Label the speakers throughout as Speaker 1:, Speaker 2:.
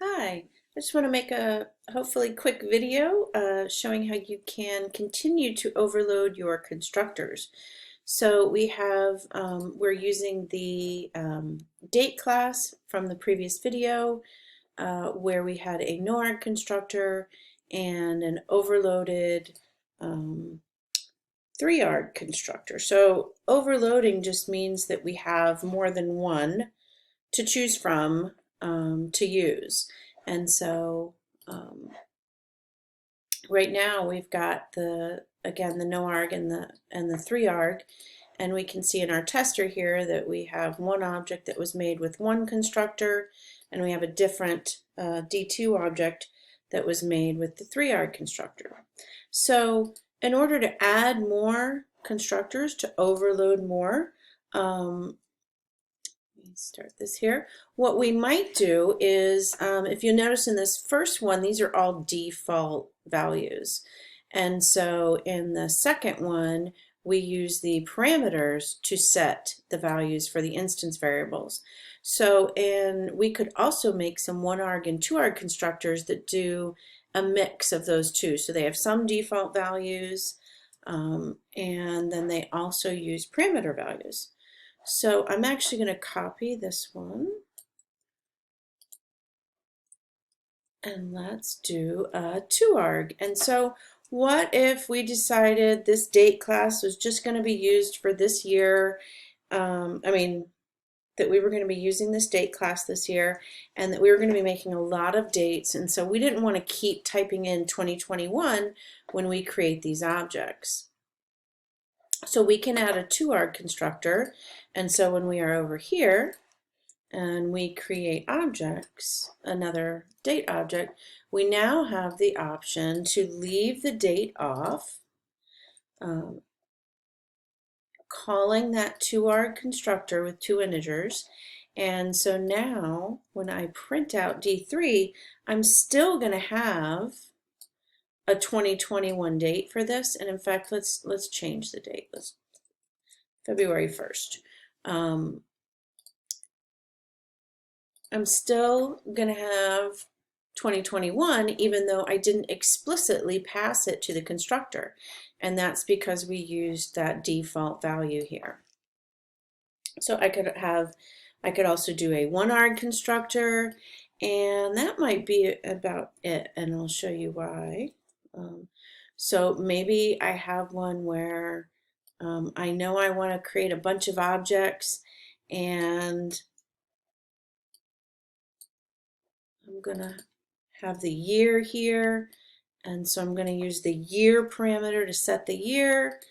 Speaker 1: Hi, I just want to make a hopefully quick video showing how you can continue to overload your constructors. So we're using the date class from the previous video where we had a no-arg constructor and an overloaded um, 3-arg constructor. So overloading just means that we have more than one to choose from to use. And so right now we've got again the no arg and the 3-arg, and we can see in our tester here that we have one object that was made with one constructor, and we have a different D2 object that was made with the 3-arg constructor. So in order to add more constructors, to overload more, let me start this here. What we might do is, if you notice in this first one, these are all default values. And so in the second one, we use the parameters to set the values for the instance variables. So, and we could also make some 1-arg and 2-arg constructors that do a mix of those two. So they have some default values, and then they also use parameter values. So I'm actually going to copy this one, and let's do a 2-arg. And so what if we decided this date class was just going to be used for this year? That we were going to be using this date class this year, and that we were going to be making a lot of dates, and so we didn't want to keep typing in 2021 when we create these objects. So we can add a 2-arg constructor, and so when we are over here and we create objects, another date object, we now have the option to leave the date off, calling that 2-arg constructor with 2 integers. And so now when I print out D3, I'm still going to have a 2021 date for this. And in fact, let's change the date. Let's February 1st. I'm still going to have 2021 even though I didn't explicitly pass it to the constructor, and that's because we used that default value here. So I could also do a 1-arg constructor, and that might be about it, and I'll show you why. So maybe I have one where I know I want to create a bunch of objects, and I'm gonna have the year here, and so I'm going to use the year parameter to set the year,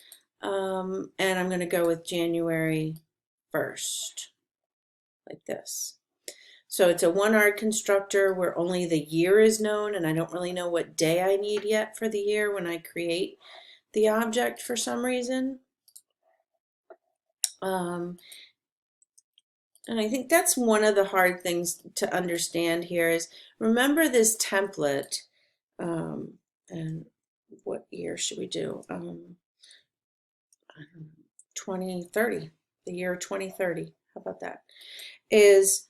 Speaker 1: and I'm going to go with January 1st, like this. So it's a 1-arg constructor where only the year is known, and I don't really know what day I need yet for the year when I create the object for some reason. And I think that's one of the hard things to understand here is remember this template. And what year should we do? 2030, the year 2030. How about that? Is,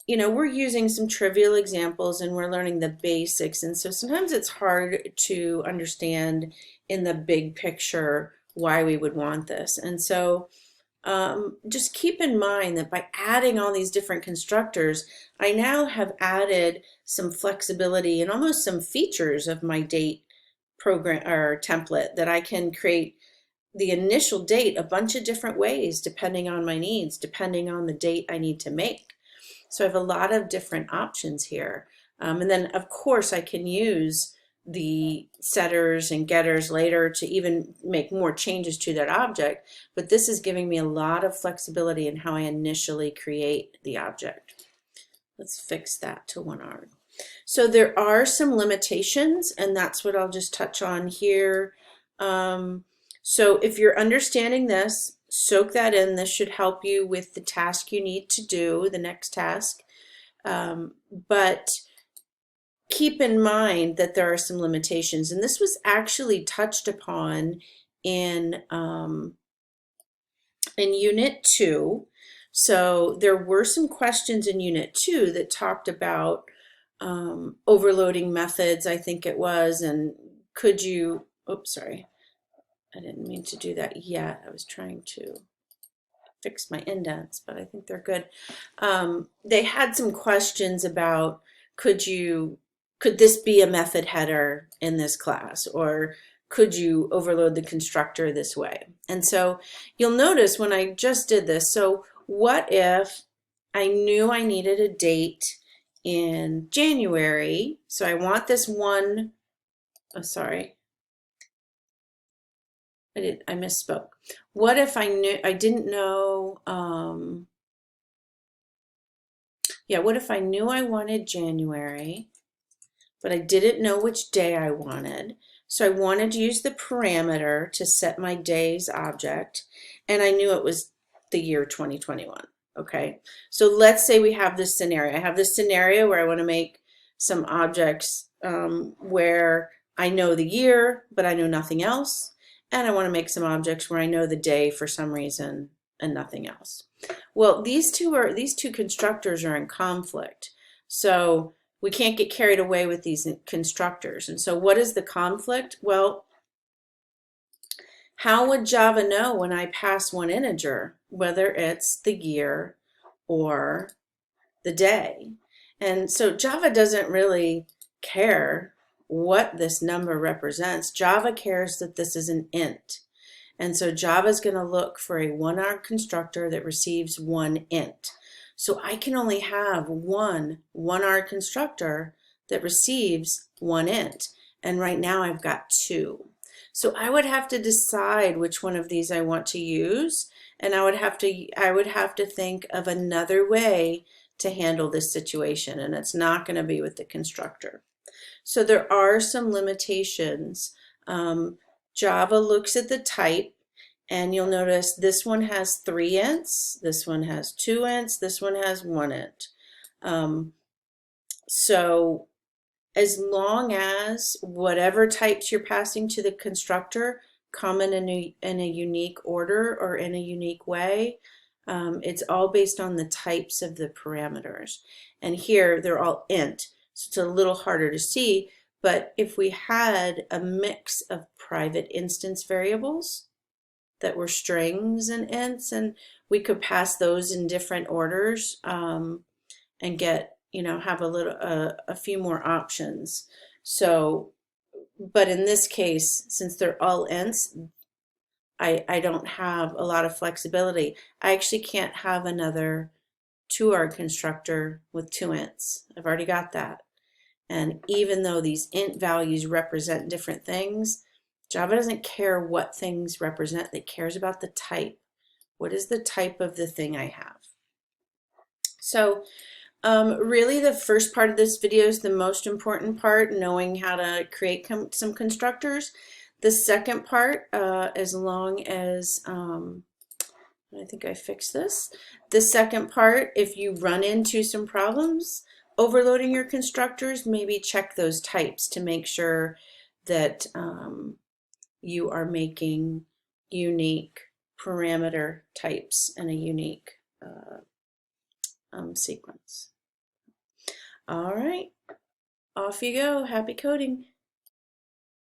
Speaker 1: we're using some trivial examples and we're learning the basics. And so sometimes it's hard to understand in the big picture why we would want this. And so just keep in mind that by adding all these different constructors, I now have added some flexibility and almost some features of my date program or template that I can create the initial date a bunch of different ways depending on my needs, depending on the date I need to make. So I have a lot of different options here. And then of course I can use the setters and getters later to even make more changes to that object, but this is giving me a lot of flexibility in how I initially create the object. Let's fix that to 1-arg. So there are some limitations, and that's what I'll just touch on here. So if you're understanding this, soak that in. This should help you with the task you need to do, the next task. But keep in mind that there are some limitations, and this was actually touched upon in Unit 2. So there were some questions in Unit 2 that talked about overloading methods, I think it was, and could you, oops, sorry, I didn't mean to do that yet. I was trying to fix my indents, but I think they're good. They had some questions about could this be a method header in this class, or could you overload the constructor this way? And so you'll notice when I just did this, so what if I knew I needed a date in January? So I want this one, oh, sorry, I misspoke. What if I didn't know, yeah, what if I knew I wanted January, but I didn't know which day I wanted? So I wanted to use the parameter to set my day's object, and I knew it was the year 2021. Okay, so let's say we have this scenario. I have this scenario where I want to make some objects where I know the year, but I know nothing else. And I want to make some objects where I know the day for some reason and nothing else. Well, these two constructors are in conflict. So we can't get carried away with these constructors. And so what is the conflict? Well, how would Java know when I pass one integer, whether it's the year or the day? And so Java doesn't really care what this number represents. Java cares that this is an int. And so Java is going to look for a one-armed constructor that receives one int. So I can only have one-armed constructor that receives one int. And right now I've got two. So I would have to decide which one of these I want to use, and I would have to think of another way to handle this situation, and it's not going to be with the constructor. So there are some limitations. Java looks at the type, and you'll notice this one has 3 ints, this one has 2 ints, this one has 1 int. So as long as whatever types you're passing to the constructor come in a unique order or in a unique way, it's all based on the types of the parameters. And here they're all int, so it's a little harder to see, but if we had a mix of private instance variables that were strings and ints, and we could pass those in different orders and get, have a few more options. So, but in this case, since they're all ints, I don't have a lot of flexibility. I actually can't have another 2-arg constructor with 2 ints. I've already got that. And even though these int values represent different things, Java doesn't care what things represent. It cares about the type. What is the type of the thing I have? So really the first part of this video is the most important part, knowing how to create some constructors. The second part, as long as, I think I fixed this. The second part, if you run into some problems overloading your constructors, maybe check those types to make sure that you are making unique parameter types and a unique sequence. All right, off you go. Happy coding.